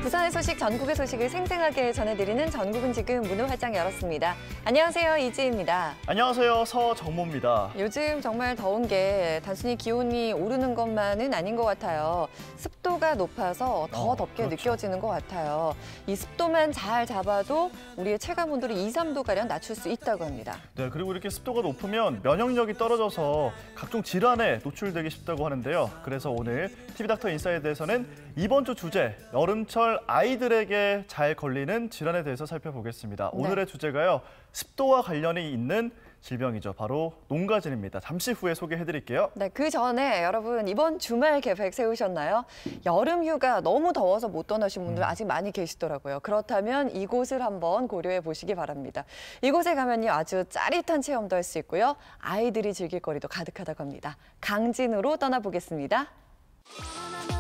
부산의 소식, 전국의 소식을 생생하게 전해드리는 전국은 지금 문을 활짝 열었습니다. 안녕하세요, 이지희입니다. 안녕하세요, 서정모입니다. 요즘 정말 더운 게 단순히 기온이 오르는 것만은 아닌 것 같아요. 습도가 높아서 더 덥게 그렇죠. 느껴지는 것 같아요. 이 습도만 잘 잡아도 우리의 체감 온도를 2, 3도가량 낮출 수 있다고 합니다. 네, 그리고 이렇게 습도가 높으면 면역력이 떨어져서 각종 질환에 노출되기 쉽다고 하는데요. 그래서 오늘 TV닥터 인사이드에서는 이번 주 주제, 여름철 아이들에게 잘 걸리는 질환에 대해서 살펴보겠습니다. 네. 오늘의 주제가요, 습도와 관련이 있는 질병이죠. 바로 농가진입니다. 잠시 후에 소개해드릴게요. 네, 그 전에 여러분 이번 주말 계획 세우셨나요? 여름 휴가 너무 더워서 못 떠나신 분들 아직 많이 계시더라고요. 그렇다면 이곳을 한번 고려해 보시기 바랍니다. 이곳에 가면요, 아주 짜릿한 체험도 할 수 있고요. 아이들이 즐길 거리도 가득하다고 합니다. 강진으로 떠나보겠습니다.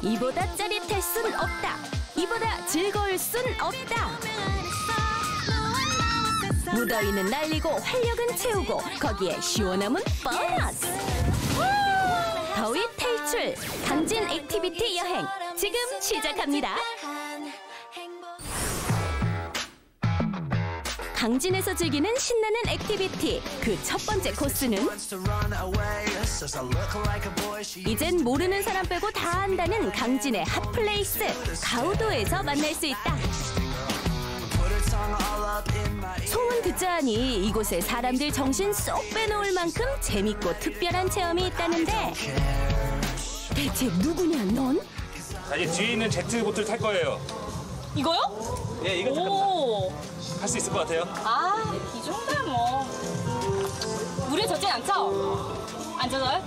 이보다 짜릿할 순 없다. 이보다 즐거울 순 없다. 무더위는 날리고 활력은 채우고 거기에 시원함은 보너스. 더위 탈출, 강진 액티비티 여행 지금 시작합니다. 강진에서 즐기는 신나는 액티비티, 그 첫 번째 코스는 이젠 모르는 사람 빼고 다 안다는 강진의 핫플레이스, 가우도에서 만날 수 있다. 소문 듣자 하니 이곳에 사람들 정신 쏙 빼놓을 만큼 재밌고 특별한 체험이 있다는데 대체 누구냐 넌? 이제 뒤에 있는 제트보트를 탈 거예요. 이거요? 예, 이거 오, 할 수 있을 것 같아요. 아, 이 정도야 뭐. 물에 젖진 않죠? 안 젖어요?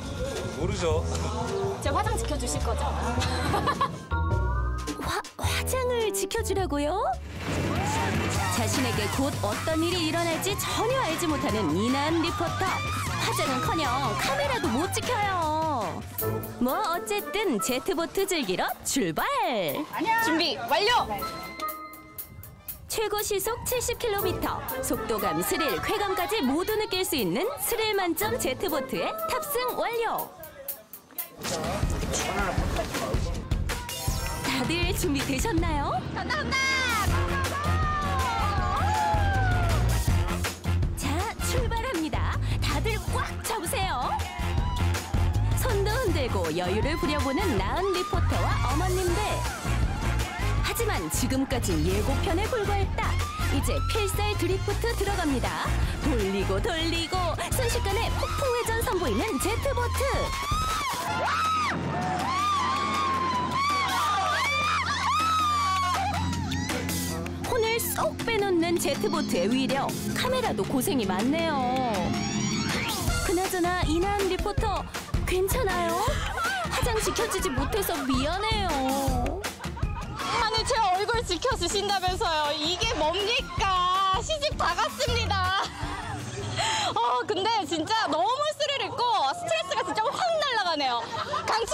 모르죠. 제 화장 지켜주실 거죠? 화장을 지켜주라고요? 자신에게 곧 어떤 일이 일어날지 전혀 알지 못하는 이난 리포터. 화장은커녕 카메라도 못 지켜요. 뭐 어쨌든 제트보트 즐기러 출발! 준비 완료! 최고 시속 70km, 속도감, 스릴, 쾌감까지 모두 느낄 수 있는 스릴 만점 제트보트에 탑승 완료! 다들 준비되셨나요? 자, 출발합니다. 다들 꽉 잡으세요. 손도 흔들고 여유를 부려보는 나은 리포터와 어머님들. 하지만 지금까진 예고편에 불과했다. 이제 필살 드리프트 들어갑니다. 돌리고 돌리고 순식간에 폭풍 회전 선보이는 제트보트. 혼을 쏙 빼놓는 제트보트의 위력. 카메라도 고생이 많네요. 그나저나 이나은 리포터 괜찮아요? 화장 지켜주지 못해서 미안해요. 아니, 제 얼굴 지켜주신다면서요. 이게 뭡니까? 시집 다 갔습니다. 근데 진짜 너무 스릴 있고 스트레스가 진짜 확 날아가네요. 강추!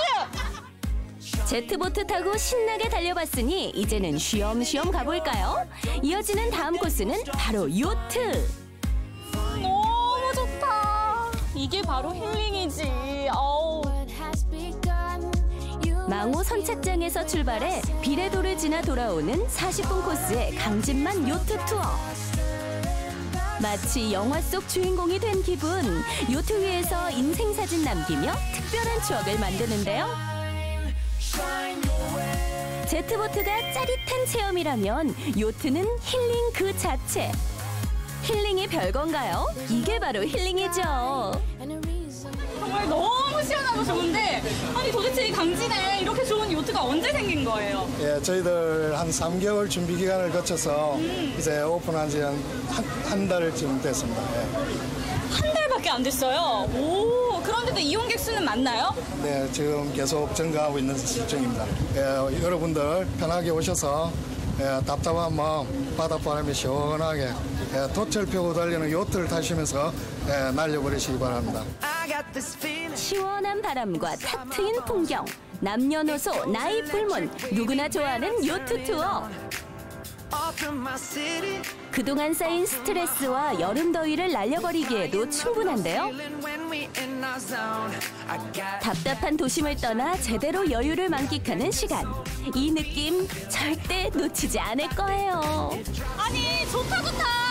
제트보트 타고 신나게 달려봤으니 이제는 쉬엄쉬엄 가볼까요? 이어지는 다음 코스는 바로 요트. 너무 좋다. 이게 바로 힐링이지. 어우. 망호 선착장에서 출발해 비례도를 지나 돌아오는 40분 코스의 강진만 요트 투어. 마치 영화 속 주인공이 된 기분. 요트 위에서 인생사진 남기며 특별한 추억을 만드는데요. 제트보트가 짜릿한 체험이라면 요트는 힐링 그 자체. 힐링이 별건가요? 이게 바로 힐링이죠. 정말 너무 시원하고 좋은데, 아니 도대체 이 강진에 이렇게 좋은 요트가 언제 생긴 거예요? 예, 저희들 한 3개월 준비 기간을 거쳐서 이제 오픈한 지 한 달쯤 됐습니다. 예. 한 달밖에 안 됐어요. 오, 그런데도 이용객 수는 많나요? 네, 지금 계속 증가하고 있는 실정입니다. 예, 여러분들 편하게 오셔서 답답한 마음 바닷바람에 시원하게 돛을 펴고 달리는 요트를 타시면서 날려버리시기 바랍니다. 시원한 바람과 탁 트인 풍경, 남녀노소, 나이 불문, 누구나 좋아하는 요트 투어. 그동안 쌓인 스트레스와 여름 더위를 날려버리기에도 충분한데요. 답답한 도심을 떠나 제대로 여유를 만끽하는 시간. 이 느낌 절대 놓치지 않을 거예요. 아니 좋다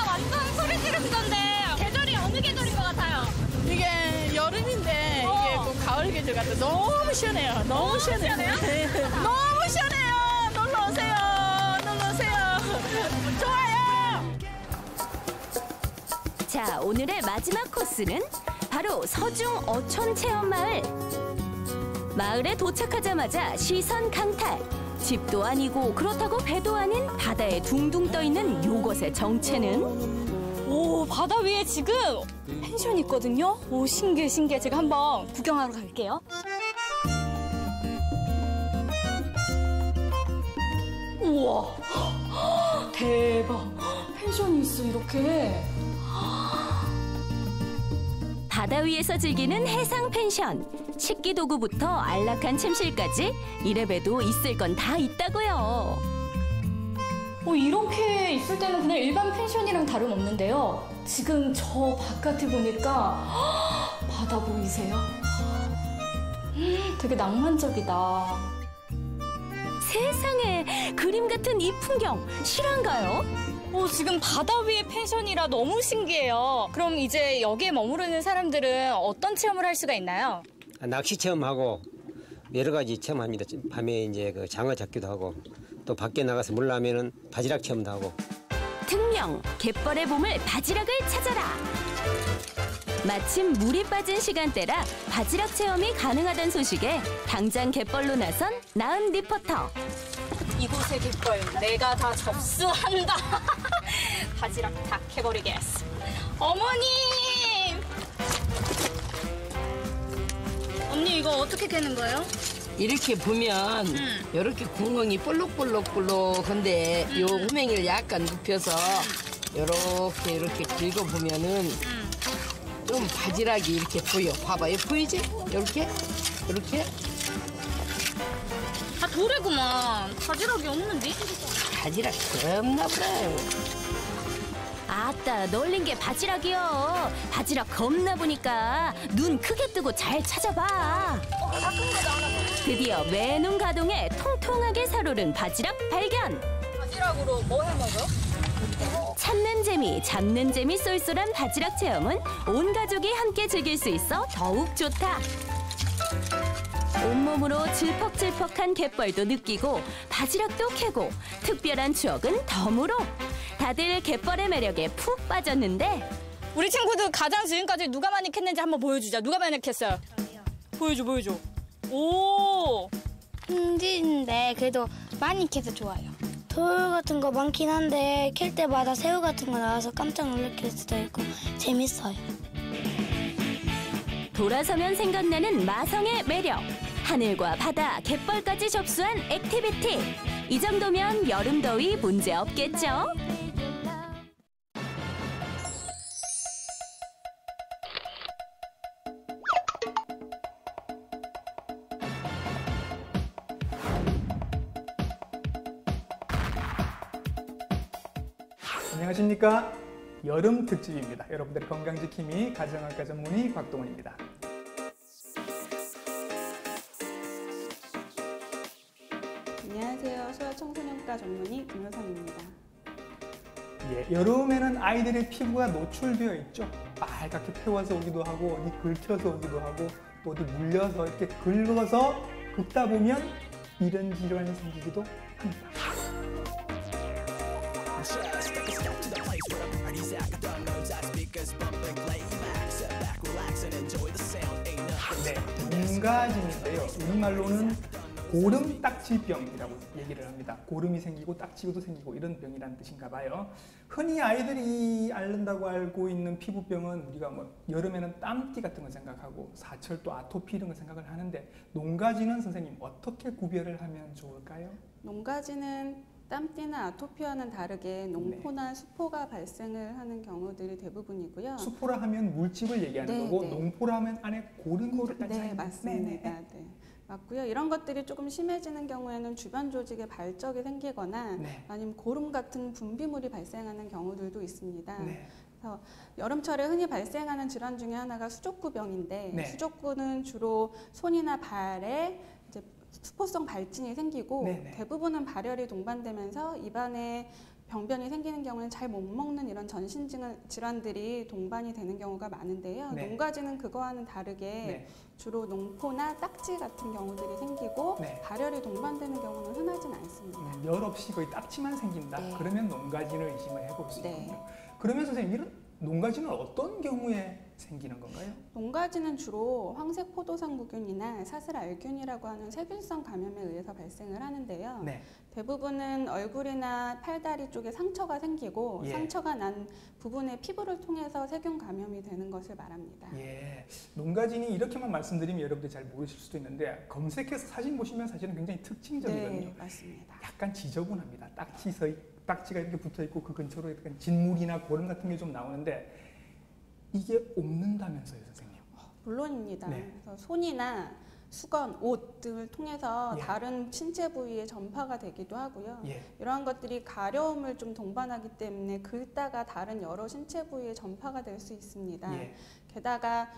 완전 소리 지르시던데 계절이 어느 계절인 것 같아요? 이게 여름인데 이게 또 가을 계절 같아. 너무 시원해요. 너무 시원해요. 네. 너무 시원해요. 놀러 오세요. 놀러 오세요. 좋아요. 자, 오늘의 마지막 코스는 바로 서중 어촌 체험마을. 마을에 도착하자마자 시선 강탈. 집도 아니고 그렇다고 배도 아닌 바다에 둥둥 떠 있는 요것의 정체는? 오 바다 위에 지금 펜션이 있거든요. 오 신기해. 제가 한번 구경하러 갈게요. 우와 대박. 펜션이 있어 이렇게. 바다 위에서 즐기는 해상 펜션. 식기 도구부터 안락한 침실까지 이래봬도 있을 건 다 있다고요. 이렇게 있을 때는 그냥 일반 펜션이랑 다름없는데요. 지금 저 바깥에 보니까 바다 보이세요? 되게 낭만적이다. 세상에, 그림 같은 이 풍경 실화인가요? 지금 바다 위에 펜션이라 너무 신기해요. 그럼 이제 여기에 머무르는 사람들은 어떤 체험을 할 수가 있나요? 낚시 체험하고 여러 가지 체험합니다. 밤에 이제 그 장어 잡기도 하고 또 밖에 나가서 물 나면은 바지락 체험도 하고. 특명 갯벌의 보물 바지락을 찾아라. 마침 물이 빠진 시간대라 바지락 체험이 가능하다는 소식에 당장 갯벌로 나선 나은 리포터. 이곳의 갯벌 내가 다 접수한다. 바지락 다 캐버리겠어. 어머님! 언니 이거 어떻게 캐는 거예요? 이렇게 보면 이렇게 구멍이 볼록볼록한데 요 호맹이를 약간 눕혀서 이렇게 긁어보면은 좀 바지락이 이렇게 보여. 봐봐요, 보이지? 이렇게 다 돌이구만. 바지락이 없는데? 바지락 겁나 보라요. 아따, 널린 게 바지락이요. 바지락 겁나 보니까 눈 크게 뜨고 잘 찾아봐. 드디어 매눈 가동에 통통하게 살오른 바지락 발견. 바지락으로 뭐 해 먹어요? 찾는 재미, 잡는 재미 쏠쏠한 바지락 체험은 온 가족이 함께 즐길 수 있어 더욱 좋다. 온몸으로 질퍽질퍽한 갯벌도 느끼고 바지락도 캐고 특별한 추억은 덤으로. 다들 갯벌의 매력에 푹 빠졌는데 우리 친구들 가장 지금까지 누가 많이 캤는지 한번 보여주자. 누가 많이 캤어요? 보여줘. 오! 힘든데 그래도 많이 캐서 좋아요. 돌 같은 거 많긴 한데 캘 때마다 새우 같은 거 나와서 깜짝 놀랄 수도 있고 재밌어요. 돌아서면 생각나는 마성의 매력. 하늘과 바다, 갯벌까지 접수한 액티비티. 이 정도면 여름 더위 문제 없겠죠? 안녕하십니까. 여름 특집입니다. 여러분들의 건강지킴이 가정학과 전문의 곽동원입니다. 안녕하세요. 소아청소년과 전문의 김효선입니다. 예, 여름에는 아이들의 피부가 노출되어 있죠. 빨갛게 태워서 오기도 하고 어디 긁혀서 오기도 하고 또 어디 물려서 이렇게 긁어서 긁다 보면 이런 질환이 생기기도 합니다. 네, 눈가짐인데요. 우리말로는 고름 딱지병이라고 얘기를 합니다. 고름이 생기고 딱지도 생기고 이런 병이라는 뜻인가 봐요. 흔히 아이들이 앓는다고 알고 있는 피부병은 우리가 여름에는 땀띠 같은 거 생각하고 사철 또 아토피 이런 거 생각을 하는데 농가지는 선생님 어떻게 구별을 하면 좋을까요? 농가지는 땀띠나 아토피와는 다르게 농포나 수포가 발생을 하는 경우들이 대부분이고요. 수포라 하면 물집을 얘기하는 거고 농포라 하면 안에 고름이 약간 네, 맞습니다. 네. 맞고요. 이런 것들이 조금 심해지는 경우에는 주변 조직에 발적이 생기거나 아니면 고름 같은 분비물이 발생하는 경우들도 있습니다. 그래서 여름철에 흔히 발생하는 질환 중에 하나가 수족구병인데 네. 수족구는 주로 손이나 발에 이제 수포성 발진이 생기고 네네. 대부분은 발열이 동반되면서 입안에 병변이 생기는 경우는 잘 못 먹는 이런 전신 질환들이 동반이 되는 경우가 많은데요. 네. 농가지는 그거와는 다르게 네. 주로 농포나 딱지 같은 경우들이 생기고 네. 발열이 동반되는 경우는 흔하진 않습니다. 열 없이 거의 딱지만 생긴다. 네. 그러면 농가진을 의심을 해볼 수 네. 있군요. 그러면 선생님, 이런 농가진은 어떤 경우에 생기는 건가요? 농가지는 주로 황색 포도상구균이나 사슬알균이라고 하는 세균성 감염에 의해서 발생을 하는데요. 네. 대부분은 얼굴이나 팔다리 쪽에 상처가 생기고 예. 상처가 난 부분의 피부를 통해서 세균 감염이 되는 것을 말합니다. 예, 농가진이 이렇게만 말씀드리면 여러분들 잘 모르실 수도 있는데 검색해서 사진 보시면 사실은 굉장히 특징적이거든요. 네, 맞습니다. 약간 지저분합니다. 딱지가 이렇게 붙어 있고 그 근처로 약간 진물이나 고름 같은 게 좀 나오는데 이게 옮는다면서요, 선생님? 물론입니다. 네. 그래서 손이나 수건, 옷 등을 통해서 예. 다른 신체 부위에 전파가 되기도 하고요. 예. 이러한 것들이 가려움을 좀 동반하기 때문에 긁다가 다른 여러 신체 부위에 전파가 될 수 있습니다. 예. 게다가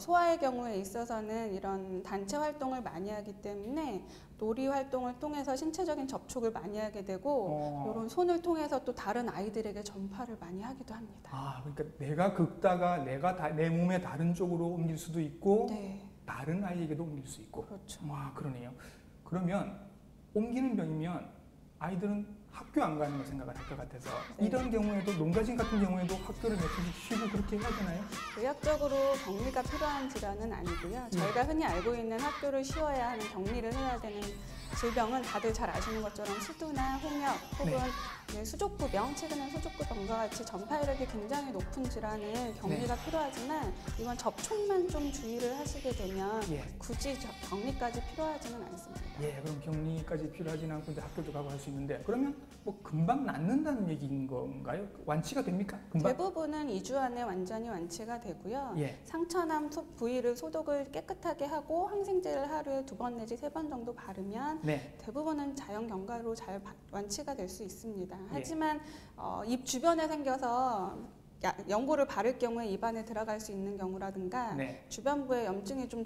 소아의 경우에 있어서는 이런 단체 활동을 많이 하기 때문에 놀이 활동을 통해서 신체적인 접촉을 많이 하게 되고 이런 손을 통해서 또 다른 아이들에게 전파를 많이 하기도 합니다. 아, 그러니까 내가 긁다가 내 몸의 다른 쪽으로 옮길 수도 있고 네. 다른 아이에게도 옮길 수 있고. 그렇죠. 와, 그러네요. 그러면 옮기는 병이면 아이들은 학교 안 가는 걸 생각을 할 것 같아서 네. 이런 경우에도 농가진 같은 경우에도 학교를 며칠씩 쉬고 그렇게 해야 되나요? 의학적으로 격리가 필요한 질환은 아니고요. 저희가 흔히 알고 있는 학교를 쉬어야 하는 격리를 해야 되는 질병은 다들 잘 아시는 것처럼 시두나 홍역 혹은 수족구병, 최근에 수족구병과 같이 전파력이 굉장히 높은 질환은 격리가 필요하지만 이건 접촉만 좀 주의를 하시게 되면 굳이 격리까지 필요하지는 않습니다. 예, 그럼 격리까지 필요하지는 않고 이제 학교도 가고 할 수 있는데 그러면 뭐 금방 낫는다는 얘기인 건가요? 완치가 됩니까? 금방? 대부분은 2주 안에 완전히 완치가 되고요. 예. 상처난 부위를 소독을 깨끗하게 하고 항생제를 하루에 2번 내지 3번 정도 바르면 대부분은 자연 경과로 잘 완치가 될 수 있습니다. 하지만 입 주변에 생겨서 연고를 바를 경우에 입안에 들어갈 수 있는 경우라든가 주변부에 염증이 좀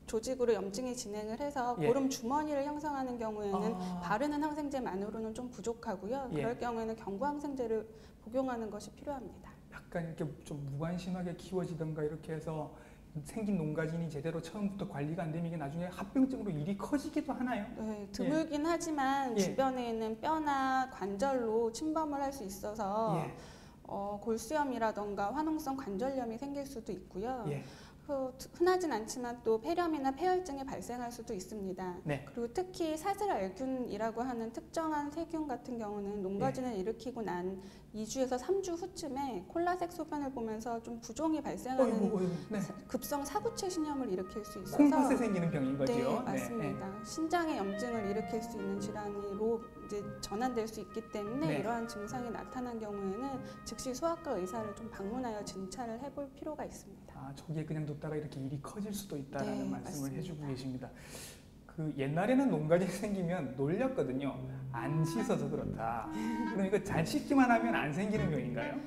조직으로 염증이 진행을 해서 고름 주머니를 형성하는 경우에는 바르는 항생제만으로는 좀 부족하고요. 그럴 경우에는 경구 항생제를 복용하는 것이 필요합니다. 약간 이렇게 좀 무관심하게 키워지던가 이렇게 해서 생긴 농가진이 제대로 처음부터 관리가 안 되면 이게 나중에 합병증으로 일이 커지기도 하나요? 네, 드물긴 하지만 주변에 있는 뼈나 관절로 침범을 할 수 있어서 골수염이라던가 화농성 관절염이 생길 수도 있고요. 흔하진 않지만 또 폐렴이나 폐혈증이 발생할 수도 있습니다. 그리고 특히 사슬알균이라고 하는 특정한 세균 같은 경우는 농가진을 일으키고 난 2주에서 3주 후쯤에 콜라색 소변을 보면서 좀 부종이 발생하는 급성 사구체 신염을 일으킬 수 있어서 콩팥에 생기는 병인 거죠? 네, 맞습니다. 신장의 염증을 일으킬 수 있는 질환으로 이제 전환될 수 있기 때문에 이러한 증상이 나타난 경우에는 즉시 소아과 의사를 좀 방문하여 진찰을 해볼 필요가 있습니다. 아, 저기에 그냥 뒀다가 이렇게 일이 커질 수도 있다는 말씀을 맞습니다. 해주고 계십니다. 그 옛날에는 농가진이 생기면 놀렸거든요. 안 씻어서 그렇다. 그럼 이거 잘 씻기만 하면 안 생기는 병인가요?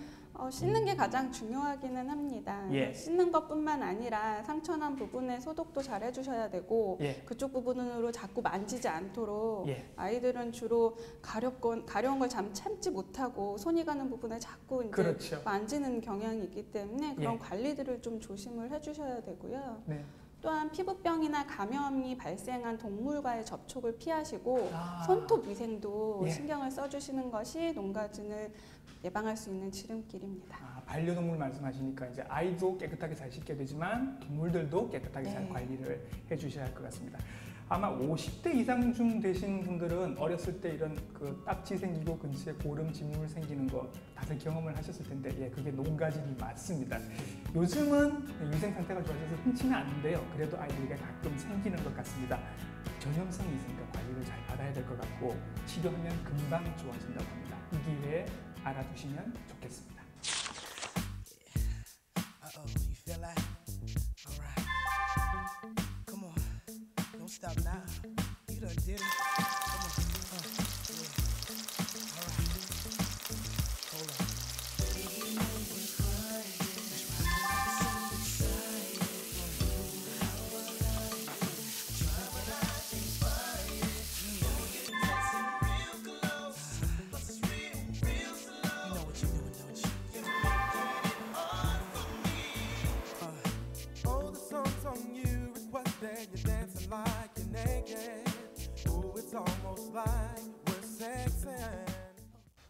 씻는 게 가장 중요하기는 합니다. 씻는 것뿐만 아니라 상처난 부분에 소독도 잘 해주셔야 되고 그쪽 부분으로 자꾸 만지지 않도록 아이들은 주로 가려운 걸 참지 못하고 손이 가는 부분에 자꾸 이제 만지는 경향이 있기 때문에 그런 관리들을 좀 조심을 해주셔야 되고요. 또한 피부병이나 감염이 발생한 동물과의 접촉을 피하시고 손톱 위생도 신경을 써주시는 것이 농가진을 예방할 수 있는 지름길입니다. 반려동물 말씀하시니까 이제 아이도 깨끗하게 잘 씻게 되지만 동물들도 깨끗하게 잘 관리를 해주셔야 할 것 같습니다. 아마 50대 이상 중 되신 분들은 어렸을 때 이런 그 딱지 생기고 근처에 고름, 진물 생기는 거 다들 경험을 하셨을 텐데 그게 농가진이 맞습니다. 요즘은 위생 상태가 좋아져서 흔치는 않는데요. 그래도 아이들에게 가끔 생기는 것 같습니다. 전염성이 있으니까 관리를 잘 받아야 될 것 같고 치료하면 금방 좋아진다고 합니다. 이 기회에 알아두시면 좋겠습니다. Stop now. You done did it. Come on. Yeah. All right. Hold on. There you're dancing like you're naked. Ooh, it's almost like we're sexing.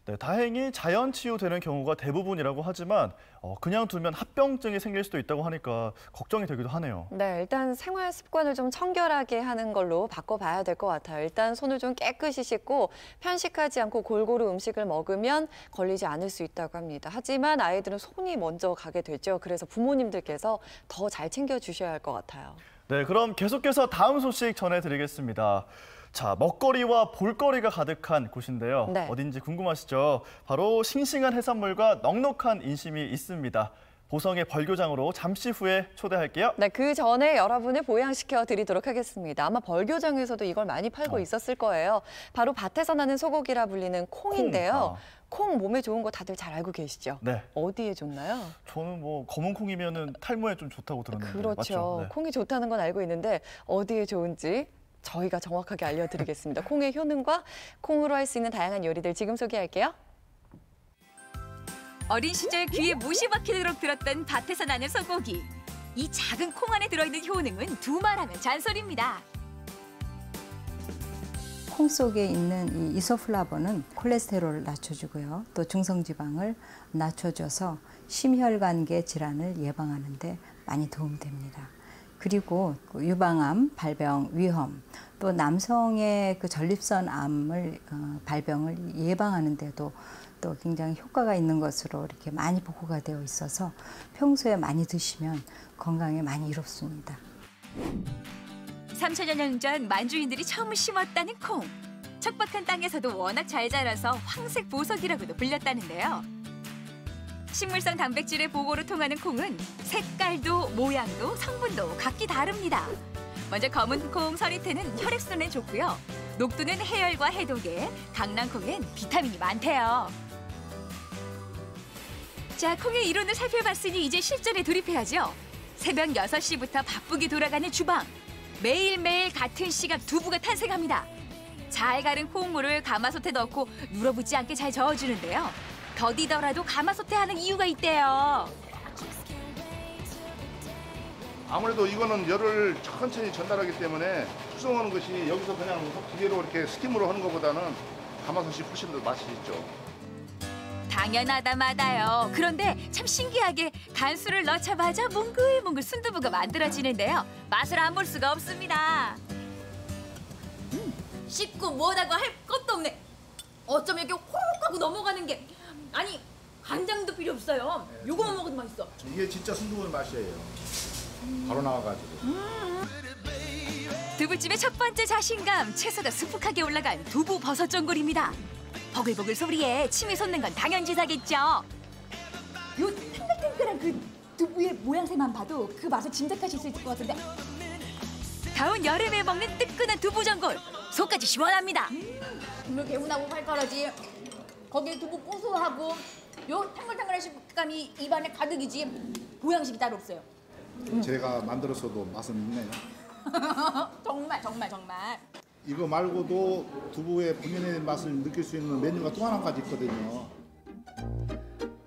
네, 다행히 자연 치유되는 경우가 대부분이라고 하지만 그냥 두면 합병증이 생길 수도 있다고 하니까 걱정이 되기도 하네요. 네, 일단 생활 습관을 좀 청결하게 하는 걸로 바꿔봐야 될 것 같아요. 일단 손을 좀 깨끗이 씻고 편식하지 않고 골고루 음식을 먹으면 걸리지 않을 수 있다고 합니다. 하지만 아이들은 손이 먼저 가게 되죠. 그래서 부모님들께서 더 잘 챙겨주셔야 할 것 같아요. 네, 그럼 계속해서 다음 소식 전해드리겠습니다. 자, 먹거리와 볼거리가 가득한 곳인데요. 네. 어딘지 궁금하시죠? 바로 싱싱한 해산물과 넉넉한 인심이 있습니다. 보성의 벌교장으로 잠시 후에 초대할게요. 네, 그 전에 여러분을 보양시켜 드리도록 하겠습니다. 아마 벌교장에서도 이걸 많이 팔고 있었을 거예요. 바로 밭에서 나는 소고기라 불리는 콩인데요. 콩 몸에 좋은 거 다들 잘 알고 계시죠? 네. 어디에 좋나요? 저는 뭐 검은 콩이면은 탈모에 좀 좋다고 들었는데 그렇죠. 맞죠? 네. 콩이 좋다는 건 알고 있는데 어디에 좋은지 저희가 정확하게 알려드리겠습니다. 콩의 효능과 콩으로 할 수 있는 다양한 요리들 지금 소개할게요. 어린 시절 귀에 못이 박히도록 들었던 밭에서 나는 소고기. 이 작은 콩 안에 들어있는 효능은 두말하면 잔소리입니다. 콩 속에 있는 이 이소플라본은 콜레스테롤을 낮춰주고요. 또 중성지방을 낮춰줘서 심혈관계 질환을 예방하는 데 많이 도움됩니다. 그리고 유방암, 발병, 위험, 또 남성의 그 전립선 암을 발병을 예방하는 데도 또 굉장히 효과가 있는 것으로 이렇게 많이 보고가 되어 있어서 평소에 많이 드시면 건강에 많이 이롭습니다. 3천여 년 전 만주인들이 처음 심었다는 콩. 척박한 땅에서도 워낙 잘 자라서 황색 보석이라고도 불렸다는데요. 식물성 단백질의 보고로 통하는 콩은 색깔도 모양도 성분도 각기 다릅니다. 먼저 검은 콩 서리태는 혈액순환에 좋고요. 녹두는 해열과 해독에, 강낭콩엔 비타민이 많대요. 자, 콩의 이론을 살펴봤으니 이제 실전에 돌입해야죠. 새벽 6시부터 바쁘게 돌아가는 주방. 매일매일 같은 시각 두부가 탄생합니다. 잘 갈은 콩물을 가마솥에 넣고 눌어붙지 않게 잘 저어주는데요. 더디더라도 가마솥에 하는 이유가 있대요. 아무래도 이거는 열을 천천히 전달하기 때문에 숙성하는 것이 여기서 그냥 기계로 이렇게 스팀으로 하는 것보다는 가마솥이 훨씬 더 맛이 있죠. 당연하다마다요. 그런데 참 신기하게 간수를 넣자마자 몽글몽글 순두부가 만들어지는데요. 맛을 안 볼 수가 없습니다. 씹고 뭐라고 할 것도 없네. 어쩜 이렇게 호록 하고 넘어가는 게. 아니 간장도 필요 없어요. 요거만 먹어도 맛있어. 이게 진짜 순두부의 맛이에요. 바로 나와가지고. 두부집의 첫 번째 자신감, 채소가 수북하게 올라간 두부 버섯 전골입니다. 버글버글 소리에 침이 솟는 건 당연지사겠죠. 요 탱글탱글한 그 두부의 모양새만 봐도 그 맛을 짐작하실 수 있을 것 같은데. 다운 여름에 먹는 뜨끈한 두부 전골, 속까지 시원합니다. 국물 개운하고 칼칼하지. 거기에 두부 고소하고 요 탱글탱글한 식감이 입안에 가득이지. 보양식이 따로 없어요. 제가 만들었어도 맛은 있네요. 정말. 이거 말고도 두부의 본연의 맛을 느낄 수 있는 메뉴가 또 하나까지 있거든요.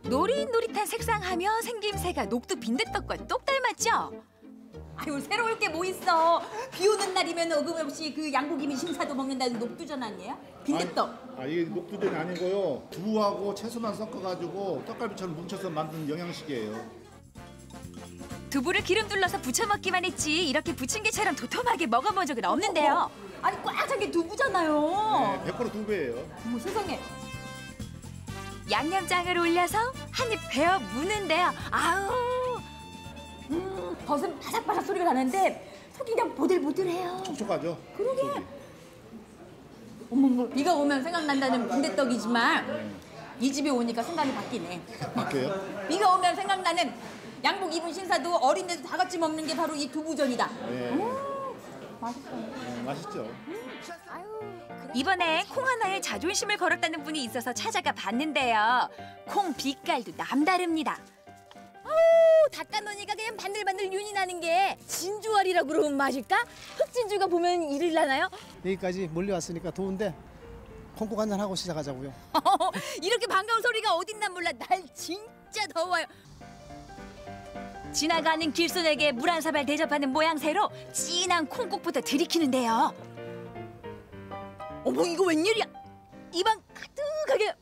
노릿노릿한 색상하며 생김새가 녹두 빈대떡과 똑 닮았죠? 아유 새로울 게 뭐 있어. 비 오는 날이면 어김없이 그 양고기민 신사도 먹는다는 녹두전 아니에요? 빈대떡. 이게 녹두전이 아니고요. 두부하고 채소만 섞어가지고 떡갈비처럼 뭉쳐서 만든 영양식이에요. 두부를 기름 둘러서 부쳐 먹기만 했지 이렇게 부침개처럼 도톰하게 먹어본 적은 없는데요. 아니 꽉 찬 게 두부잖아요. 네, 100% 두부예요. 어머 세상에. 양념장을 올려서 한 입 베어 무는데요. 아우. 버섯 바삭바삭 소리가 나는데 속이 그냥 보들보들해요. 촉촉하죠? 그러게. 어머 비가 오면 생각난다는 빈대떡이지만 이 집에 오니까 생각이 바뀌네. 바뀌어요? 비가 오면 생각나는 양복 입은 신사도 어린데도 다 같이 먹는 게 바로 이 두부전이다. 네. 맛있어요. 네, 맛있죠. 이번에 콩 하나에 자존심을 걸었다는 분이 있어서 찾아가 봤는데요. 콩 빛깔도 남다릅니다. 아우 닦아놓으니까 그냥 반들반들 윤이 나는 게 진주알이라고 그러면 맞을까? 흑진주가 보면 이를 나나요? 여기까지 멀리 왔으니까 더운데 콩국 한잔 하고 시작하자고요. 이렇게 반가운 소리가 어딨나 몰라. 날 진짜 더워요. 지나가는 길손에게 물 한 사발 대접하는 모양새로 진한 콩국부터 들이키는데요. 어머, 이거 웬일이야? 입안 가득하게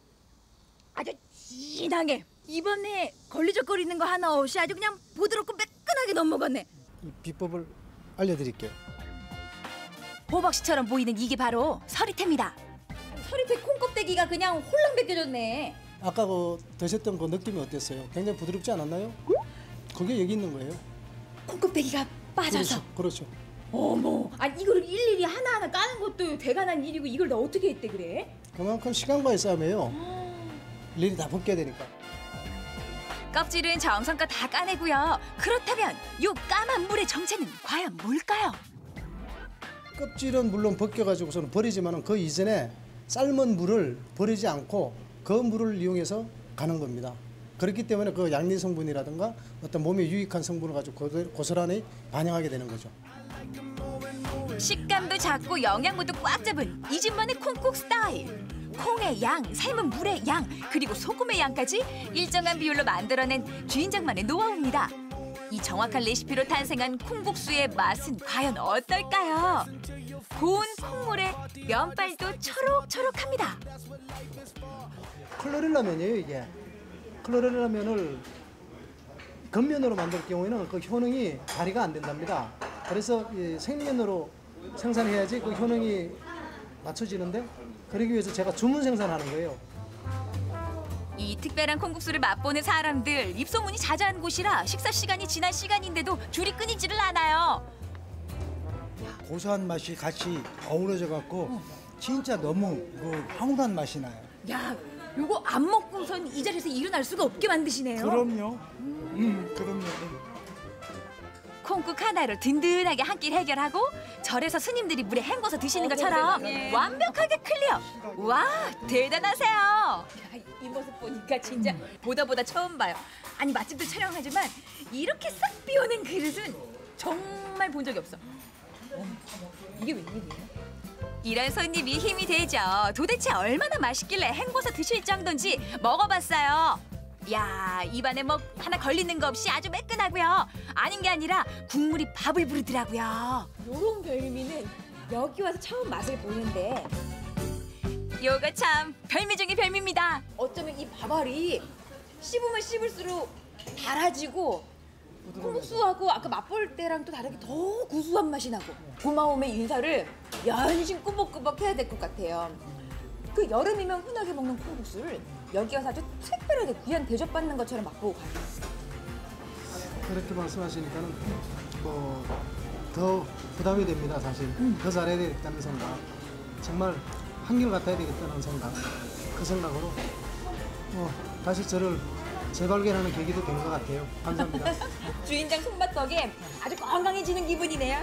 아주 진하게 입안에 걸리적거리는 거 하나 없이 아주 그냥 부드럽고 매끈하게 넘어갔네. 이 비법을 알려드릴게요. 호박씨처럼 보이는 이게 바로 서리태입니다. 서리태 콩껍데기가 그냥 홀랑 벗겨졌네. 아까 그 드셨던 그 느낌이 어땠어요? 굉장히 부드럽지 않았나요? 그게 여기 있는 거예요. 콩껍데기가 빠져서. 그렇죠. 어머, 아니 이걸 일일이 하나하나 까는 것도 대단한 일이고 이걸 다 어떻게 했대 그래? 그만큼 시간과의 싸움이에요. 일일이 다 벗겨야 되니까. 껍질은 정성껏 다 까내고요. 그렇다면 요 까만 물의 정체는 과연 뭘까요? 껍질은 물론 벗겨가지고서는 버리지만 그 이전에 삶은 물을 버리지 않고 그 물을 이용해서 가는 겁니다. 그렇기 때문에 그 양리 성분이라든가 어떤 몸에 유익한 성분을 가지고 고스란히 반영하게 되는 거죠. 식감도 작고 영양분도 꽉 잡은 이 집만의 콩국 스타일. 콩의 양, 삶은 물의 양, 그리고 소금의 양까지 일정한 비율로 만들어낸 주인장만의 노하우입니다. 이 정확한 레시피로 탄생한 콩국수의 맛은 과연 어떨까요? 고운 콩물에 면발도 초록초록합니다. 클로렐라면이에요, 이게. 클로렐라면을 겉면으로 만들 경우에는 그 효능이 발휘가 안 된답니다. 그래서 생면으로 생산해야지 그 효능이 맞춰지는데 그러기 위해서 제가 주문 생산하는 거예요. 이 특별한 콩국수를 맛보는 사람들 입소문이 자자한 곳이라 식사 시간이 지난 시간인데도 줄이 끊이지를 않아요. 고소한 맛이 같이 어우러져 갖고 진짜 너무 그 황홀한 맛이 나요. 야, 요거 안 먹고선 이 자리에서 일어날 수가 없게 만드시네요. 그럼요. 그럼요. 콩국 하나로 든든하게 한 끼 해결하고 절에서 스님들이 물에 헹궈서 드시는 것처럼 완벽하게 클리어. 와, 대단하세요. 이 모습 보니까 진짜 보다 처음 봐요. 아니 맛집도 촬영하지만 이렇게 싹 비오는 그릇은 정말 본 적이 없어. 이게 웬일이에요? 이런 손님이 힘이 되죠. 도대체 얼마나 맛있길래 헹궈서 드실 정도인지 먹어봤어요. 야, 입안에 뭐 하나 걸리는 거 없이 아주 매끈하고요. 아닌 게 아니라 국물이 밥을 부르더라고요. 요런 별미는 여기 와서 처음 맛을 보는데 요거 참 별미 중에 별미입니다. 어쩌면 이 밥알이 씹으면 씹을수록 달아지고 콩국수하고 아까 맛볼 때랑 또 다르게 더 구수한 맛이 나고 고마움의 인사를 연신 꾸벅꾸벅 해야 될 것 같아요. 그 여름이면 흔하게 먹는 콩국수를 여기 와서 아주 특별하게 귀한 대접받는 것처럼 맛보고 가요. 그렇게 말씀하시니까는 더 부담이 됩니다, 사실. 더 잘해야 되겠다는 생각. 정말 한결같아야 되겠다는 생각. 그 생각으로 다시 저를 재발견하는 계기도 된 것 같아요. 감사합니다. 주인장 손맛 덕에 아주 건강해지는 기분이네요.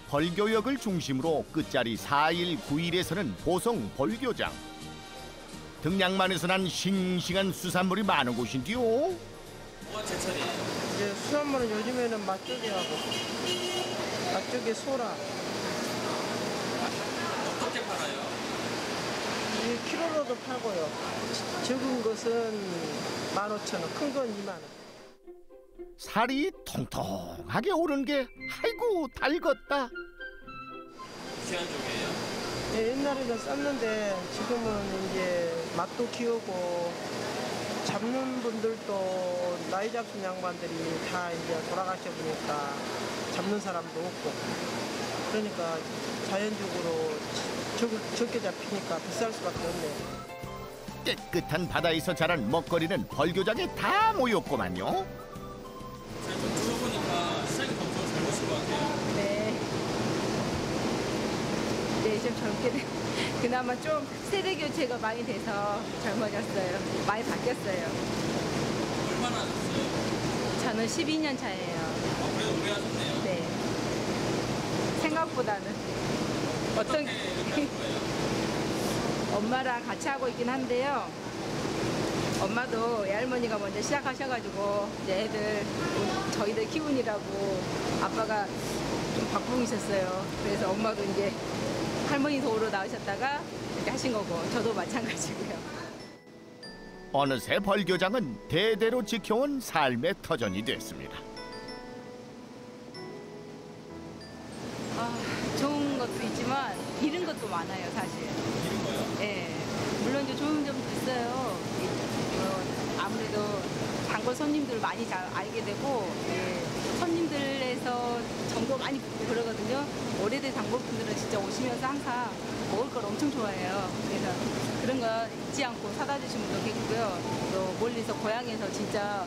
벌교역을 중심으로 끝자리 4일, 9일에서는 보성 벌교장. 등량만에서 난 싱싱한 수산물이 많은 곳인데요. 뭐가 제철이에요? 이제 수산물은 요즘에는 맛조개하고 맛조개 소라. 어떻게 팔아요? 이 키로로도 팔고요. 적은 것은 15,000원, 큰 건 2만 원. 살이 통통하게 오른 게 아이고 달궜다. 귀한 쪽이에요? 예, 옛날에는 쌌는데 지금은 이제 맛도 키우고 잡는 분들도 나이 잡순 양반들이 다 이제 돌아가셔 보니까 잡는 사람도 없고 그러니까 자연적으로 적게 잡히니까 비쌀 수밖에 없네요. 깨끗한 바다에서 자란 먹거리는 벌교장에 다 모였구만요. 들어보니까 시장이 엄청 젊으신 것 같아요. 네. 네, 좀 젊게 돼. 그나마 좀 세대 교체가 많이 돼서 젊어졌어요. 많이 바뀌었어요. 얼마나 하셨어요? 저는 12년 차예요. 그래도 오래 하셨네요. 네. 생각보다는 어떤 엄마랑 같이 하고 있긴 한데요. 엄마도 애할머니가 먼저 시작하셔가지고 이제 저희들 키우느라고 아빠가 좀 바쁘셨어요. 그래서 엄마도 이제 할머니 도우러 나오셨다가 이렇게 하신 거고 저도 마찬가지고요. 어느새 벌교장은 대대로 지켜온 삶의 터전이 됐습니다. 좋은 것도 있지만 잃은 것도 많아요, 사실. 잃은 거요? 네. 물론 이제 좋은 점도 있어요. 아무래도 단골 손님들 많이 잘 알게 되고 손님들에서 정도 많이 붙고 그러거든요. 오래된 단골분들은 진짜 오시면서 항상 먹을 걸 엄청 좋아해요. 그래서 그런 거 잊지 않고 사다 주시는 분도 계시고요. 또 멀리서 고향에서 진짜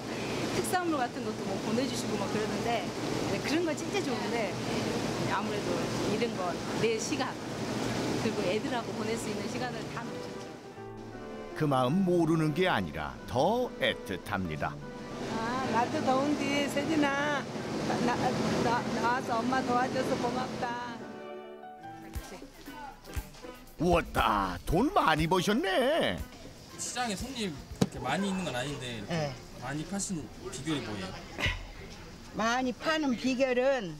특산물 같은 것도 뭐 보내주시고 막 그러는데 그런 건 진짜 좋은데 아무래도 이런 건 내 시간 그리고 애들하고 보낼 수 있는 시간을 다 놓쳤죠. 그 마음 모르는 게 아니라 더 애틋합니다. 나도 더운데 세진아 나와서 엄마 도와줘서 고맙다. 우왔다, 돈 많이 버셨네. 시장에 손님 이렇게 많이 있는 건 아닌데 이렇게 많이 파신 비결이 뭐예요? 많이 파는 비결은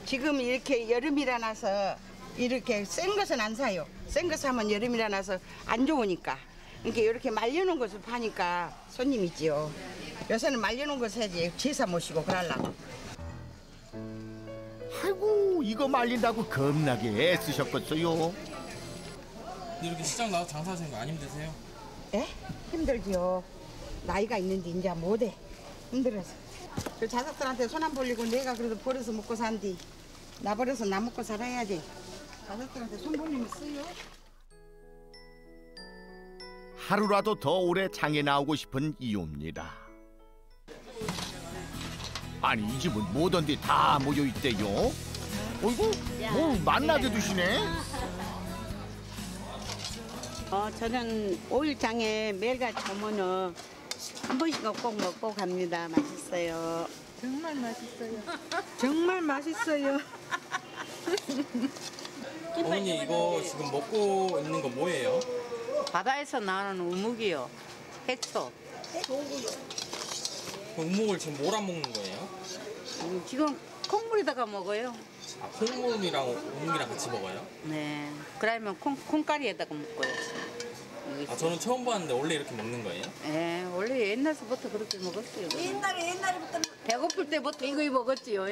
지금 이렇게 여름이라서 이렇게 센 것은 안 사요. 센 거 사면 여름이라서 안 좋으니까. 이렇게 이렇게 말려놓은 것을 파니까 손님 있지요. 요새는 말려놓은 거 사야지 제사 모시고 그러려고. 아이고, 이거 말린다고 겁나게 애쓰셨겠어요. 이렇게 시장 나가서 장사하시는 거 안 힘드세요? 에? 힘들지요. 나이가 있는데 이제 못해. 힘들어서. 그 자식들한테 손 안 벌리고 내가 그래도 벌어서 먹고 산디. 나 벌어서 나 먹고 살아야지. 자식들한테 손 벌리면 쓰요. 하루라도 더 오래 장에 나오고 싶은 이유입니다. 아니, 이 집은 뭐던지 다 모여있대요. 어이구, 뭐 만나게 드시네. 저는 5일장에 매일같이 오면은 한 번씩은 꼭 먹고 갑니다. 맛있어요. 정말 맛있어요. 정말 맛있어요. 어머니 이거 지금 먹고 있는 거 뭐예요? 바다에서 나오는 우묵이요. 해초. 그 우묵을 지금 뭐랑 먹는 거예요? 지금 콩물에다가 먹어요. 아, 콩물이랑 우묵이랑 같이 먹어요? 네. 그러면 콩가리에다가 먹고요. 아, 저는 처음 봤는데 원래 이렇게 먹는 거예요? 네, 원래 옛날부터 그렇게 먹었어요. 옛날부터 배고플 때부터 이거 먹었지요.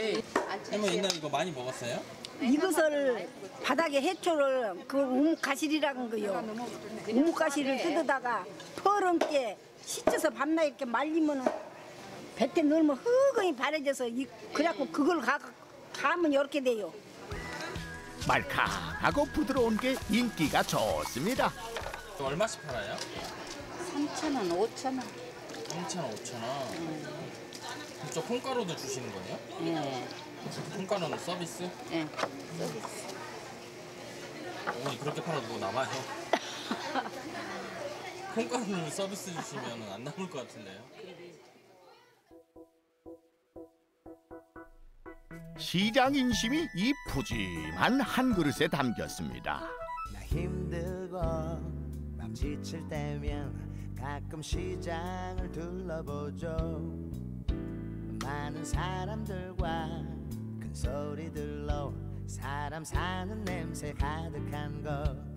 할머니 옛날에 이거 많이 먹었어요? 이것을 바닥에 해초를 그 우뭇가시리라는 거요. 우뭇가시를 뜯어다가 퍼런게 씻어서 밤낮 이렇게 말리면은 뱃에 넣으면 흑은히 바래져서 그래갖고 그걸 가면 이렇게 돼요. 말캉하고 부드러운 게 인기가 좋습니다. 얼마씩 팔아요? 3,000원, 5,000원. 3,000원, 5,000원. 저 콩가루도 주시는 거예요? 네. 콩가루는 서비스? 네, 서비스. 어머니 그렇게 팔아도 뭐 남아요? 콩가루를 서비스 주시면 안 남을 것 같은데요? 시장 인심이 이 푸짐한 한 그릇에 담겼습니다. 나 힘들고 맘 지칠 때면 가끔 시장을 둘러보죠. 많은 사람들과 큰 소리들로 사람 사는 냄새 가득한 곳.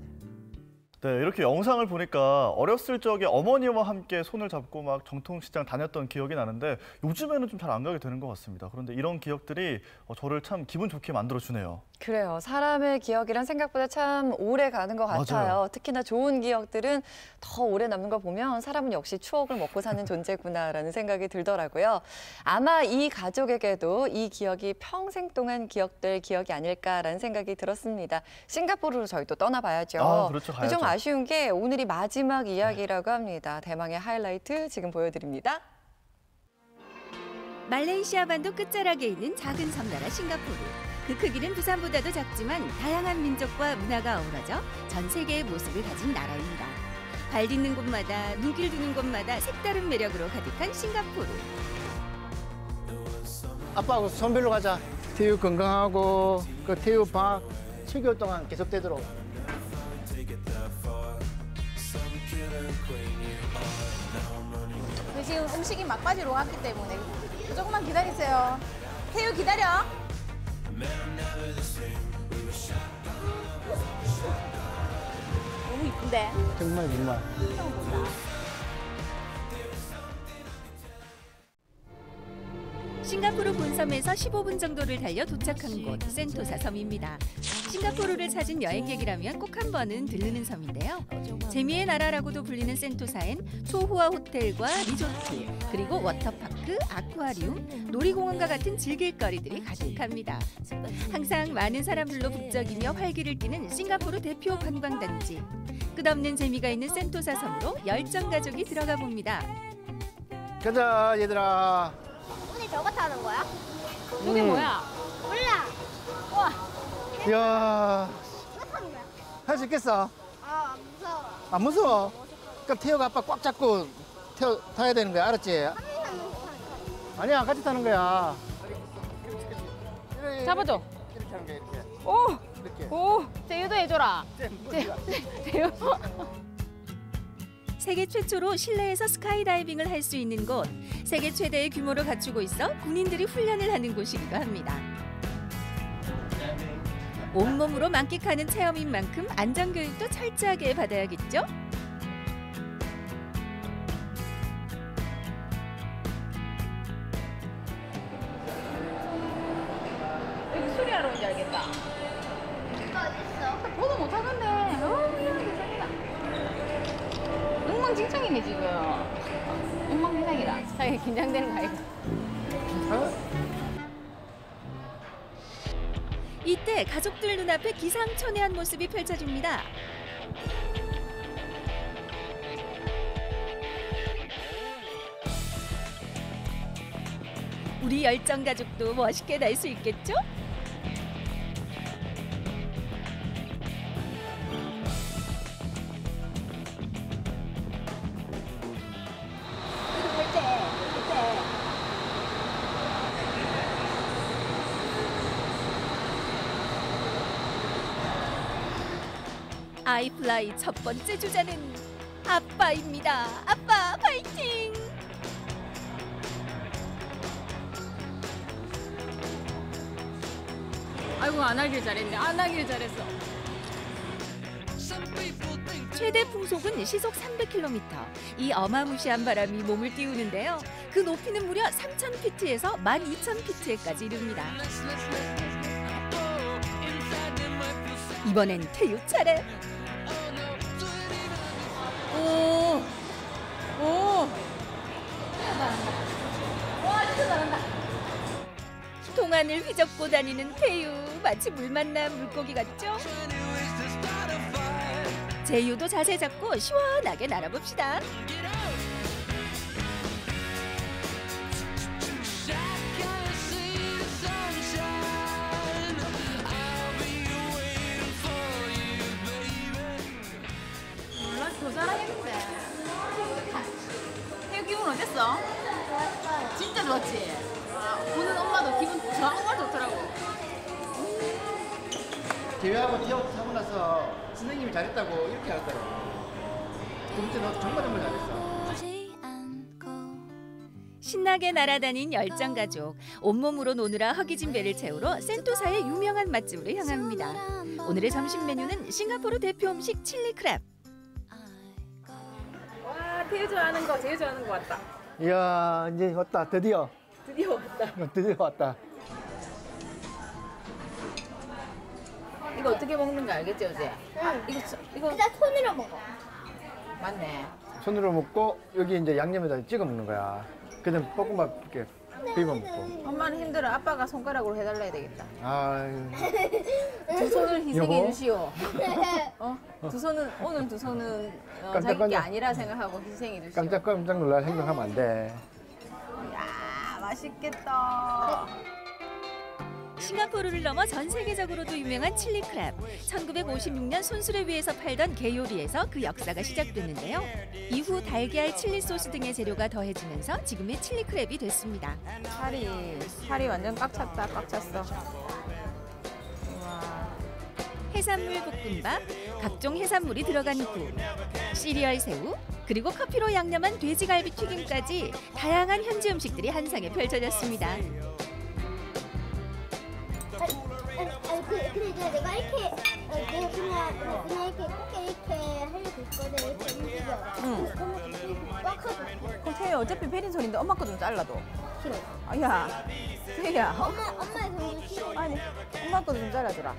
네, 이렇게 영상을 보니까 어렸을 적에 어머니와 함께 손을 잡고 막 정통시장 다녔던 기억이 나는데 요즘에는 좀 잘 안 가게 되는 것 같습니다. 그런데 이런 기억들이 저를 참 기분 좋게 만들어주네요. 그래요. 사람의 기억이란 생각보다 참 오래 가는 것 같아요. 맞아요. 특히나 좋은 기억들은 더 오래 남는 걸 보면 사람은 역시 추억을 먹고 사는 존재구나라는 생각이 들더라고요. 아마 이 가족에게도 이 기억이 평생 동안 기억될 기억이 아닐까라는 생각이 들었습니다. 싱가포르로 저희도 떠나봐야죠. 그렇죠. 가야죠. 좀 아쉬운 게 오늘이 마지막 이야기라고 합니다. 대망의 하이라이트 지금 보여드립니다. 말레이시아 반도 끝자락에 있는 작은 섬나라 싱가포르. 그 크기는 부산보다도 작지만 다양한 민족과 문화가 어우러져 전 세계의 모습을 가진 나라입니다. 발 딛는 곳마다 눈길 두는 곳마다 색다른 매력으로 가득한 싱가포르. 아빠하고 선별로 가자. 태육 건강하고 그 태육 방학 7개월 동안 계속되도록. 지금 음식이 막바지로 갔기 때문에 조금만 기다리세요. 태유 기다려. 너무 이쁜데? 정말. 싱가포르 본섬에서 15분 정도를 달려 도착한 곳 센토사 섬입니다. 싱가포르를 찾은 여행객이라면 꼭 한 번은 들르는 섬인데요. 재미의 나라라고도 불리는 센토사엔 초호화 호텔과 리조트, 그리고 워터파크, 아쿠아리움, 놀이공원과 같은 즐길 거리들이 가득합니다. 항상 많은 사람들로 북적이며 활기를 띠는 싱가포르 대표 관광단지. 끝없는 재미가 있는 센토사 섬으로 열정 가족이 들어가 봅니다. 가자 얘들아. 오늘 저거 타는 거야? 저게 뭐야? 몰라. 와. 이야. 이거 타는 거야? 할 수 있겠어? 아, 무서워. 안 무서워? 그럼 태호가 아빠 꽉 잡고 타야 되는 거야, 알았지? 아니야, 같이 타는 거야. 잡아줘. 이렇게 하는 거야, 이렇게. 오. 이렇게. 오. 제유도 해줘라. 제유. 세계 최초로 실내에서 스카이다이빙을 할 수 있는 곳, 세계 최대의 규모를 갖추고 있어 군인들이 훈련을 하는 곳이기도 합니다. 온몸으로 만끽하는 체험인 만큼 안전교육도 철저하게 받아야겠죠? 여기 수리하러 온 줄 알겠다. 어딨어? 보도 못하던데. 너무 세상이다. 엉망진창이네 지금. 엉망진창이라. 자기 긴장되는 거 아이가. 이때 가족들 눈앞에 기상천외한 모습이 펼쳐집니다. 우리 열정 가족도 멋있게 날 수 있겠죠? 아이플라이 첫 번째 주자는 아빠입니다. 아빠 파이팅! 아이고 안 하길 잘했네. 안 하길 잘했어. 최대 풍속은 시속 300km. 이 어마무시한 바람이 몸을 띄우는데요. 그 높이는 무려 3,000피트에서 12,000피트에까지 이릅니다. 이번엔 태유 차례. 오. 와 진짜 잘한다. 동안을 휘젓고 다니는 태유. 마치 물 만난 물고기 같죠? 제유도 자세 잡고 시원하게 날아봅시다. 몰라 더 잘하겠는데. 태유 기분 어땠어? 좋았어요. 진짜 좋았지? 보는 엄마도 기분 정말 좋더라고. 대회하고 티어부터 하고 나서 선생님이 잘했다고 이렇게 하더라고. 두 번째 너 정말 잘했어. 신나게 날아다닌 열정 가족. 온몸으로 노느라 허기진 배를 채우러 센토사의 유명한 맛집으로 향합니다. 오늘의 점심 메뉴는 싱가포르 대표 음식 칠리 크랩. 와 태유 좋아하는 거 제일 좋아하는 거 왔다. 이야, 이제 왔다. 드디어 왔다. 이거 어떻게 먹는 거 알겠지 어제? 이거 그냥 손으로 먹어. 맞네. 손으로 먹고 여기 이제 양념에다 찍어 먹는 거야. 그다음 볶음밥 이렇게 비벼 먹고. 엄마는 힘들어. 아빠가 손가락으로 해달라 해야 되겠다. 아유. 두 손을 희생해 여보? 주시오. 두 손은 오늘 두 손은 자기 게 아니라 생각하고 희생해 주시오. 깜짝 놀랄 행동하면 안 돼. 야 맛있겠다. 싱가포르를 넘어 전 세계적으로도 유명한 칠리 크랩. 1956년 손수레 위에서 팔던 게 요리에서 그 역사가 시작됐는데요. 이후 달걀, 칠리 소스 등의 재료가 더해지면서 지금의 칠리 크랩이 됐습니다. 살이 완전 꽉 찼다, 꽉 찼어. 해산물 볶음밥, 각종 해산물이 들어간 국, 시리얼 새우, 그리고 커피로 양념한 돼지갈비 튀김까지 다양한 현지 음식들이 한 상에 펼쳐졌습니다. 그래 내가 이렇게 그냥 이렇게 꼭 이렇게 하려고 했거든. 이렇게 움직여. 그럼 태희 어차피 베린 손인데 엄마 거 좀 잘라도. 싫어. 야, 태희야. 엄마의 손도 싫어. 아니, 엄마 거 좀 잘라주라.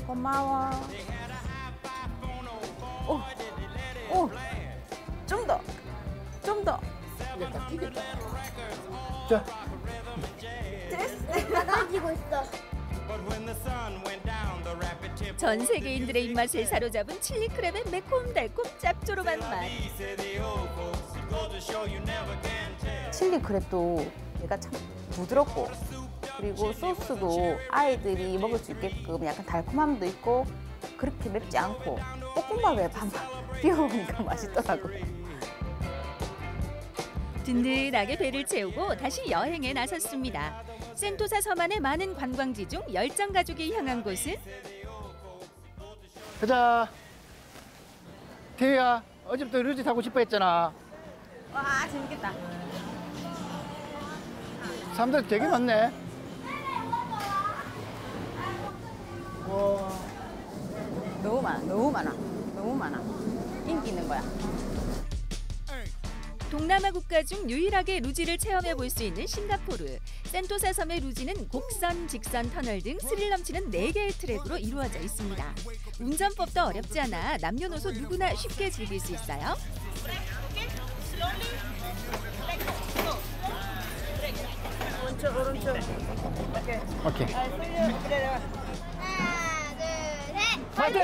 고마워. 오, 좀 더, 좀 더. 이제 다 튀겼다. 자. 나 가지고 있어. 전 세계인들의 입맛을 사로잡은 칠리 크랩의 매콤달콤 짭조름한 맛. 칠리 크랩도 얘가 참 부드럽고 그리고 소스도 아이들이 먹을 수 있게끔 약간 달콤함도 있고 그렇게 맵지 않고 볶음밥에 반반 비워보니까 맛있더라고요. 든든하게 배를 채우고 다시 여행에 나섰습니다. 센토사 섬 안의 많은 관광지 중 열정 가족이 향한 곳은 가자. 태희야, 어제부터 루지 타고 싶어 했잖아. 와, 재밌겠다. 사람들 되게 많네. 와, 너무 많아, 너무 많아, 너무 많아. 인기 있는 거야. 동남아 국가 중 유일하게 루지를 체험해 볼 수 있는 싱가포르. 센토사 섬의 루지는 곡선, 직선, 터널 등 스릴 넘치는 4개의 트랙으로 이루어져 있습니다. 운전법도 어렵지 않아 남녀노소 누구나 쉽게 즐길 수 있어요. 오른쪽, 오른쪽. 오케이. 파이팅!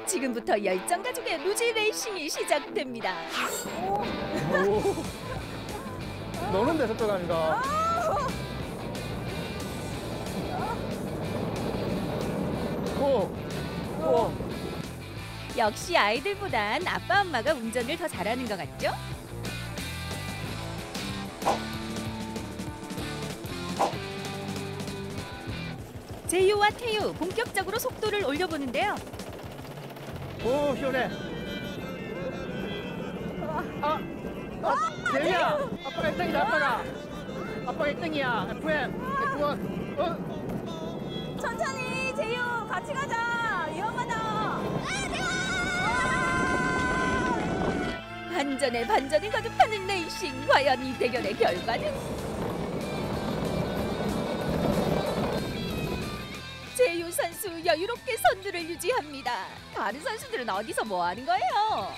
지금부터 열정 가족의 루지 레이싱이 시작됩니다. 노는데 속도감이가. 오. 역시 아이들보단 아빠 엄마가 운전을 더 잘하는 것 같죠? 제이오와 태유 본격적으로 속도를 올려보는데요. 오, 시원해. 제이야, 아빠가 1등이다, 아빠가. 아빠가 1등이야, FM, F1. 천천히, 제이오, 같이 가자. 위험하다. 반전에 반전을 거듭하는 레이싱. 과연 이 대결의 결과는? 제이오 선수 여유롭게 선두를 유지합니다. 다른 선수들은 어디서 뭐 하는 거예요?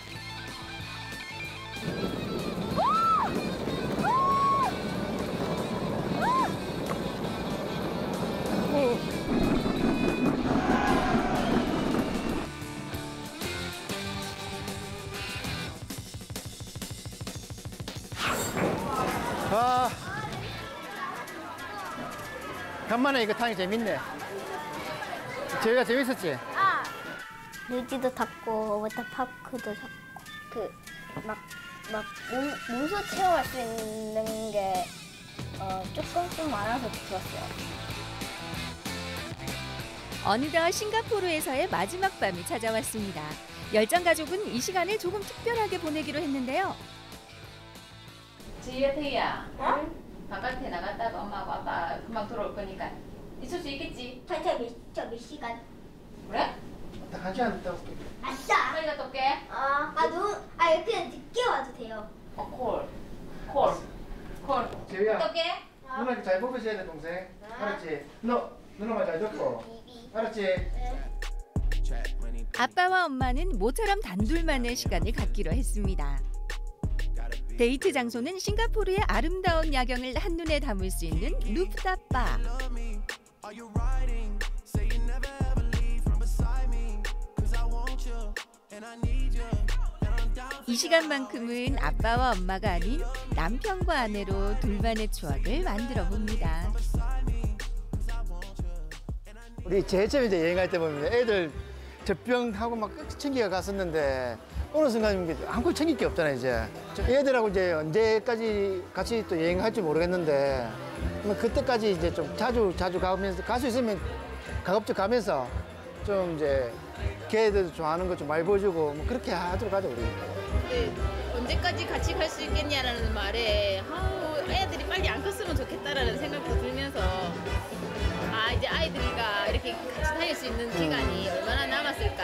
간만에 이거 타기 재밌네. 제이가 재밌었지? 루지도 탔고 워터파크도 탔고 막 몸소 체험할 수 있는 게 조금 많아서 좋았어요. 어느덧 싱가포르에서의 마지막 밤이 찾아왔습니다. 열정 가족은 이 시간을 조금 특별하게 보내기로 했는데요. 지희야, 태희야. 바깥에 나갔다가 엄마하고 아빠 금방 돌아올 거니까 있을 수 있겠지? 저 몇 시간? 그래? 딱 1시간 있다 올게. 아싸! 빨리 갔다 올게. 그냥 늦게 와도 돼요. 콜. 제이야, 갔다 올게. 누나한테 잘 뽑으셔야 돼, 동생. 알았지? 누나 말 잘 듣고. 알았지? 아빠와 엄마는 모처럼 단둘만의 시간을 갖기로 했습니다. 데이트 장소는 싱가포르의 아름다운 야경을 한눈에 담을 수 있는 루프탑 바. 이 시간만큼은 아빠와 엄마가 아닌 남편과 아내로 둘만의 추억을 만들어 봅니다. 우리 제일 처음에 이제 여행할 때 보면 애들 젖병하고 막 챙겨 갔었는데 어느 순간 한국 챙길 게 없잖아요 이제. 애들하고 이제 언제까지 같이 또 여행할지 모르겠는데 뭐 그때까지 이제 좀 자주 가면서 갈 수 있으면 가급적 가면서 좀 이제 걔들도 좋아하는 거 좀 많이 보여주고 뭐 그렇게 하도록 하죠 우리. 근데 언제까지 같이 갈 수 있겠냐라는 말에 애들이 빨리 안 컸으면 좋겠다라는 생각도 들면서 이제 아이들과 이렇게 같이 다닐 수 있는 기간이 얼마나 남았을까,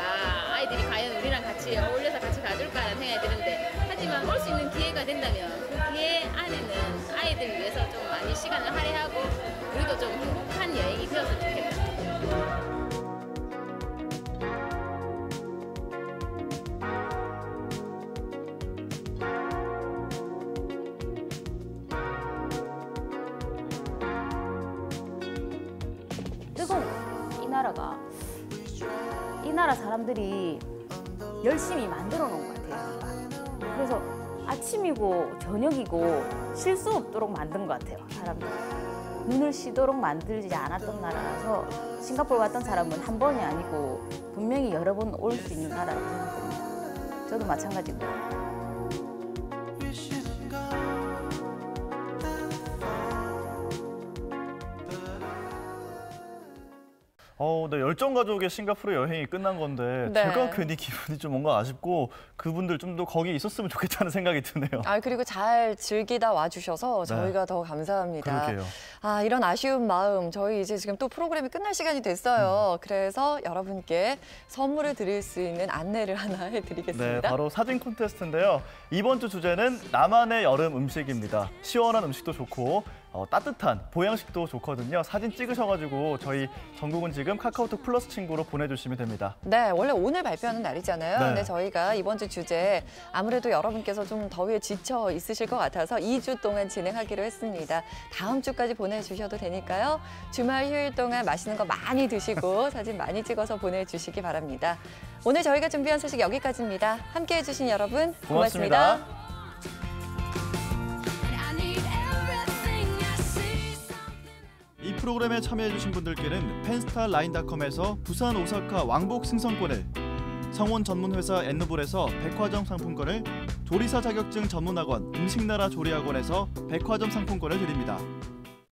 아이들이 과연 우리랑 같이 어울려서 같이 가줄까라는 생각이 드는데, 하지만 올 수 있는 기회가 된다면 그 기회 안에는 아이들 위해서 좀 많이 시간을 할애하고 우리도 좀 행복한 여행이 되었으면 좋겠다. 이 나라 사람들이 열심히 만들어 놓은 것 같아요. 그래서 아침이고 저녁이고 쉴 수 없도록 만든 것 같아요. 사람들이 눈을 쉬도록 만들지 않았던 나라라서 싱가포르 갔던 사람은 한 번이 아니고 분명히 여러 번 올 수 있는 나라라고 생각합니다. 저도 마찬가지입니다. 네, 열정가족의 싱가포르 여행이 끝난 건데 네. 제가 괜히 기분이 좀 뭔가 아쉽고 그분들 좀 더 거기 있었으면 좋겠다는 생각이 드네요. 그리고 잘 즐기다 와주셔서 저희가 더 감사합니다. 그러게요. 이런 아쉬운 마음, 저희 이제 지금 또 프로그램이 끝날 시간이 됐어요. 그래서 여러분께 선물을 드릴 수 있는 안내를 하나 해드리겠습니다. 네, 바로 사진 콘테스트인데요. 이번 주 주제는 나만의 여름 음식입니다. 시원한 음식도 좋고 따뜻한 보양식도 좋거든요. 사진 찍으셔가지고 저희 전국은 지금 카카오톡 플러스 친구로 보내주시면 됩니다. 네, 원래 오늘 발표하는 날이잖아요. 네. 근데 저희가 이번 주 주제 아무래도 여러분께서 좀 더위에 지쳐 있으실 것 같아서 2주 동안 진행하기로 했습니다. 다음 주까지 보내주셔도 되니까요. 주말 휴일 동안 맛있는 거 많이 드시고 사진 많이 찍어서 보내주시기 바랍니다. 오늘 저희가 준비한 소식 여기까지입니다. 함께해 주신 여러분 고맙습니다. 이 프로그램에 참여해주신 분들께는 펜스타라인닷컴에서 부산 오사카 왕복 승선권을, 성원 전문회사 엔노블에서 백화점 상품권을, 조리사 자격증 전문학원 음식나라 조리학원에서 백화점 상품권을 드립니다.